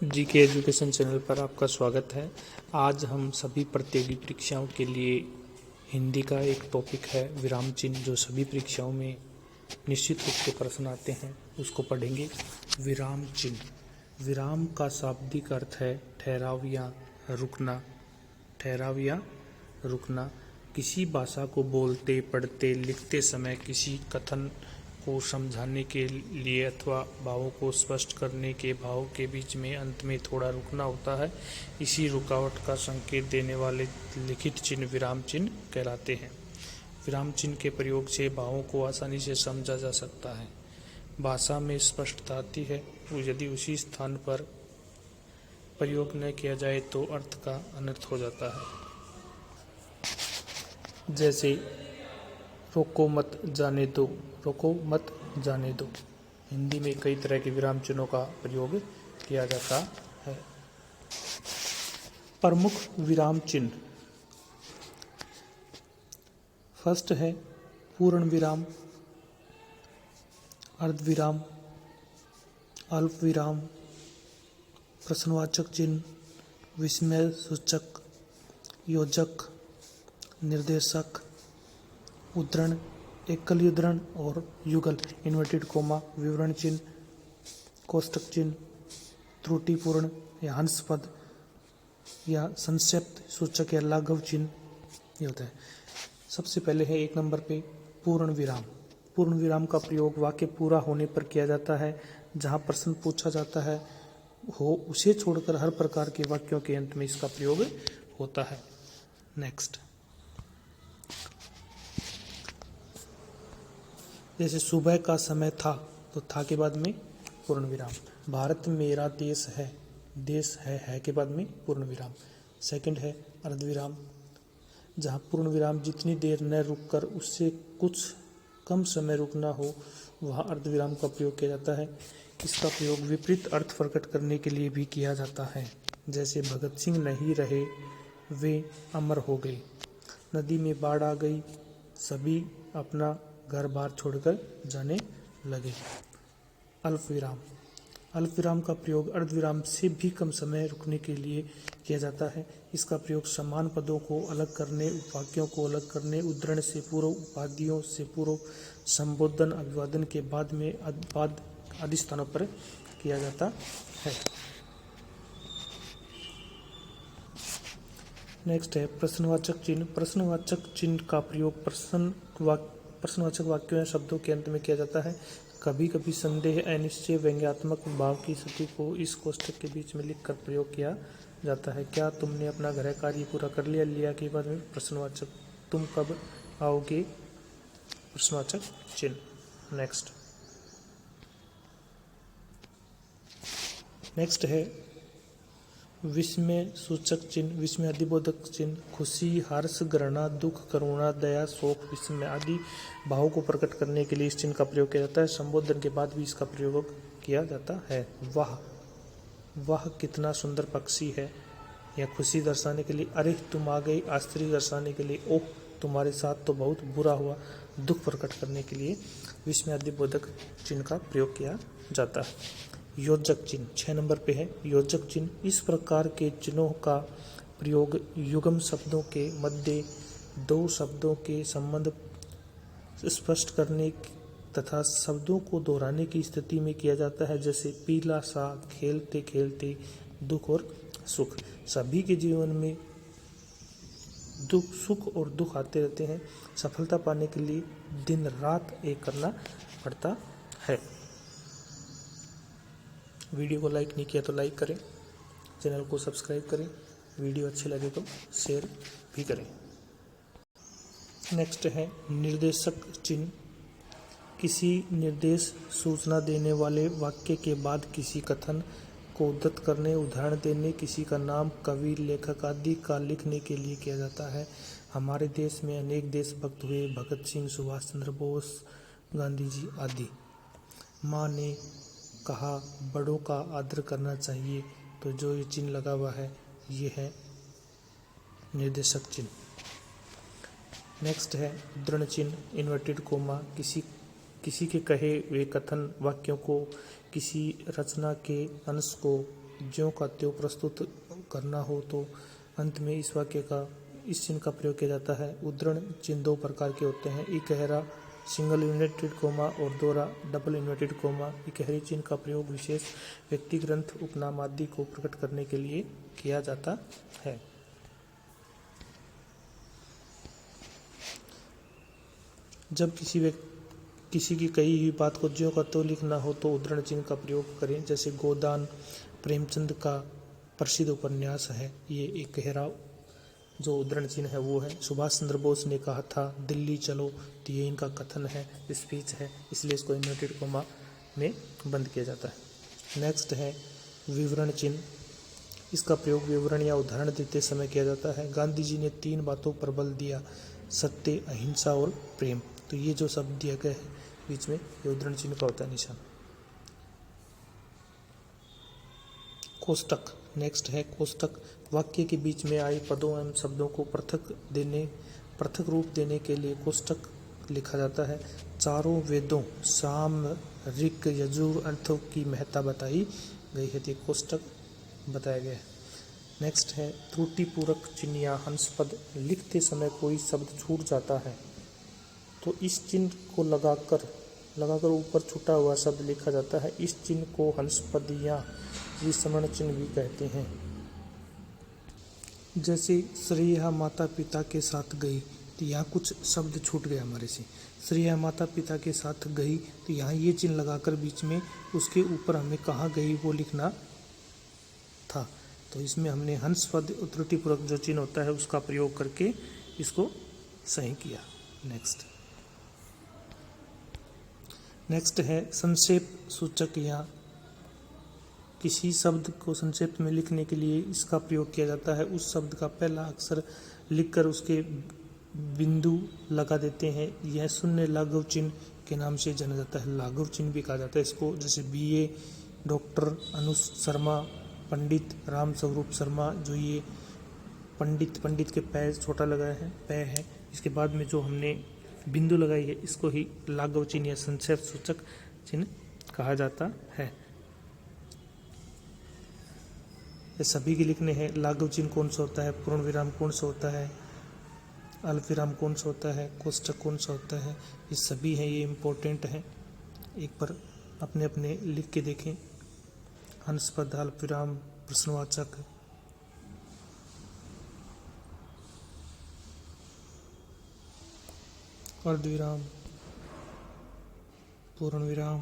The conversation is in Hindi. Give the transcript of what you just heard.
जीके एजुकेशन चैनल पर आपका स्वागत है। आज हम सभी प्रतियोगी परीक्षाओं के लिए हिंदी का एक टॉपिक है विराम चिन्ह, जो सभी परीक्षाओं में निश्चित रूप से प्रश्न आते हैं, उसको पढ़ेंगे। विराम चिन्ह। विराम का शाब्दिक अर्थ है ठहराव या रुकना। ठहराव या रुकना। किसी भाषा को बोलते, पढ़ते, लिखते समय किसी कथन को समझाने के लिए अथवा भावों को स्पष्ट करने के भाव के बीच में अंत में थोड़ा रुकना होता है। इसी रुकावट का संकेत देने वाले लिखित चिन्ह विराम चिन्ह कहलाते हैं। विराम चिन्ह के प्रयोग से भावों को आसानी से समझा जा सकता है। भाषा में स्पष्टता आती है, यदि उसी स्थान पर प्रयोग न किया जाए तो अर्थ का अनर्थ हो जाता है। जैसे रोको मत जाने दो, रोको मत जाने दो। हिंदी में कई तरह के विराम चिन्हों का प्रयोग किया जाता है। प्रमुख विराम चिन्ह। फर्स्ट है पूर्ण विराम, अर्धविराम, अल्प विराम, प्रश्नवाचक चिन्ह, विस्मय सूचक, योजक, निर्देशक, उद्धरण, एकल उद्धरण और युगल, इन्वर्टेड कोमा, विवरण चिन्ह, कोष्टक चिन्ह, त्रुटिपूर्ण या हंस पद या संक्षिप्त सूचक या लाघव चिन्ह ये होता है। सबसे पहले है 1 नंबर पे पूर्ण विराम। पूर्ण विराम का प्रयोग वाक्य पूरा होने पर किया जाता है। जहाँ प्रश्न पूछा जाता है हो उसे छोड़कर हर प्रकार के वाक्यों के अंत में इसका प्रयोग होता है। नेक्स्ट, जैसे सुबह का समय था तो था के बाद में पूर्ण विराम। भारत मेरा देश है के बाद में पूर्ण विराम। सेकंड है अर्धविराम, जहाँ पूर्ण विराम जितनी देर न रुककर उससे कुछ कम समय रुकना हो वहाँ अर्धविराम का प्रयोग किया जाता है। इसका प्रयोग विपरीत अर्थ प्रकट करने के लिए भी किया जाता है। जैसे भगत सिंह नहीं रहे, वे अमर हो गए। नदी में बाढ़ आ गई, सभी अपना घर बार छोड़कर जाने लगे। अल्प विराम। अल्प विराम का प्रयोग अर्धविराम से भी कम समय रुकने के लिए किया जाता है। इसका प्रयोग समान पदों को अलग करने, वाक्यों को अलग करने, उद्धरण से पूर्व, उपाधियों से पूर्व, संबोधन, अभिवादन के बाद में बाद आदि स्थानों पर किया जाता है। नेक्स्ट है प्रश्नवाचक चिन्ह। प्रश्नवाचक चिन्ह का प्रयोग प्रश्नवाचक वाक्यों या शब्दों के अंत में किया जाता है। कभी कभी संदेह, अनिश्चय, व्यंग्यात्मक भाव की स्थिति को इस कोष्ठक के बीच में लिखकर प्रयोग किया जाता है। क्या तुमने अपना गृह कार्य पूरा कर लिया? लिया के बाद में प्रश्नवाचक। तुम कब आओगे? प्रश्नवाचक चिन्ह। नेक्स्ट है विस्मय सूचक चिन्ह, विस्मय अधिबोधक चिन्ह। खुशी, हर्ष, घृणा, दुख, करुणा, दया, शोक, विस्मय आदि भावों को प्रकट करने के लिए इस चिन्ह का प्रयोग किया जाता है। संबोधन के बाद भी इसका प्रयोग किया जाता है। वह कितना सुंदर पक्षी है, या खुशी दर्शाने के लिए अरे तुम आ गई, आश्चर्य दर्शाने के लिए ओह तुम्हारे साथ तो बहुत बुरा हुआ, दुख प्रकट करने के लिए विस्मय अधिबोधक चिन्ह का प्रयोग किया जाता है। योजक चिन्ह 6 नंबर पे है योजक चिन्ह। इस प्रकार के चिन्हों का प्रयोग युग्म शब्दों के मध्य दो शब्दों के संबंध स्पष्ट करने तथा शब्दों को दोहराने की स्थिति में किया जाता है। जैसे पीला सा, खेलते खेलते, दुख और सुख। सभी के जीवन में सुख और दुख आते रहते हैं। सफलता पाने के लिए दिन रात एक करना पड़ता है। वीडियो को लाइक नहीं किया तो लाइक करें, चैनल को सब्सक्राइब करें, वीडियो अच्छे लगे तो शेयर भी करें। नेक्स्ट है निर्देशक चिन्ह। किसी निर्देश सूचना देने वाले वाक्य के बाद किसी कथन को उद्धृत करने, उदाहरण देने, किसी का नाम, कवि, लेखक आदि का लिखने के लिए किया जाता है। हमारे देश में अनेक देशभक्त हुए, भगत सिंह, सुभाष चंद्र बोस, गांधी जी आदि। माँ ने कहा बड़ों का आदर करना चाहिए, तो जो ये चिन्ह लगा हुआ है ये है निर्देशक चिन्ह। नेक्स्ट है उद्धरण चिन्ह, इन्वर्टेड कोमा। किसी के कहे हुए कथन वाक्यों को, किसी रचना के अंश को ज्यों का त्यों प्रस्तुत करना हो तो अंत में इस वाक्य का इस चिन्ह का प्रयोग किया जाता है। उद्धरण चिन्ह दो प्रकार के होते हैं, इकहरा सिंगल इन्वर्टेड कोमा और दोहरा डबल इन्वर्टेड कोमा। इकहरी चिन्ह का प्रयोग विशेष व्यक्ति, ग्रंथ, उपनाम आदि को प्रकट करने के लिए किया जाता है। जब किसी की कही हुई बात को ज्यों का त्यों लिखना हो तो उद्धरण चिन्ह का प्रयोग करें। जैसे गोदान प्रेमचंद का प्रसिद्ध उपन्यास है, ये एक गहरा जो उद्धरण चिन्ह है वो है। सुभाष चंद्र बोस ने कहा था दिल्ली चलो, तो ये इनका कथन है, स्पीच है, इसलिए इसको इन्वर्टेड कोमा में बंद किया जाता है। नेक्स्ट है विवरण चिन्ह। इसका प्रयोग विवरण या उदाहरण देते समय किया जाता है। गांधी जी ने 3 बातों पर बल दिया, सत्य, अहिंसा और प्रेम। तो ये जो शब्द दिया गया है बीच में, ये उद्धरण चिन्ह का होता है निशान। कोष्टक। नेक्स्ट है कोष्टक। वाक्य के बीच में आए पदों एवं शब्दों को पृथक रूप देने के लिए कोष्टक लिखा जाता है। चारों वेदों साम, ऋक, यजुर अर्थों की महत्ता बताई गई है, तो कोष्टक बताया गया है। नेक्स्ट है त्रुटिपूरक चिन्ह या हंस पद। लिखते समय कोई शब्द छूट जाता है तो इस चिन्ह को लगाकर ऊपर छूटा हुआ शब्द लिखा जाता है। इस चिन्ह को हंस पद या विस्मरण चिन्ह भी कहते हैं। जैसे श्रेया माता पिता के साथ गई, तो यहाँ कुछ शब्द छूट गए हमारे से। श्रेया माता पिता के साथ गई, तो यहाँ ये चिन्ह लगाकर बीच में उसके ऊपर हमें कहाँ गई वो लिखना था, तो इसमें हमने हंस पद त्रुटिपूर्वक जो चिन्ह होता है उसका प्रयोग करके इसको सही किया। नेक्स्ट है संक्षेप सूचक। या किसी शब्द को संक्षेप में लिखने के लिए इसका प्रयोग किया जाता है। उस शब्द का पहला अक्षर लिखकर उसके बिंदु लगा देते हैं। यह शून्य लाघव चिन्ह के नाम से जाना जाता है। लाघव चिन्ह भी कहा जाता है इसको। जैसे BA, डॉक्टर अनुज शर्मा, पंडित राम स्वरूप शर्मा। जो ये पंडित के पै छोटा लगाया है, पै है, इसके बाद में जो हमने बिंदु लगाई है इसको ही लाघव चिन्ह या संक्षेप सूचक चिन्ह कहा जाता है। ये सभी के लिखने हैं। लाघव चिन्ह कौन सा होता है, पूर्ण विराम कौन सा होता है, अल्प विराम कौन सा होता है, कोष्टक कौन सा होता है, ये सभी हैं, ये इम्पोर्टेंट हैं। एक बार अपने अपने लिख के देखें। हंस पद, अल्प विराम, प्रश्नवाचक, अर्धविराम, पूर्ण विराम,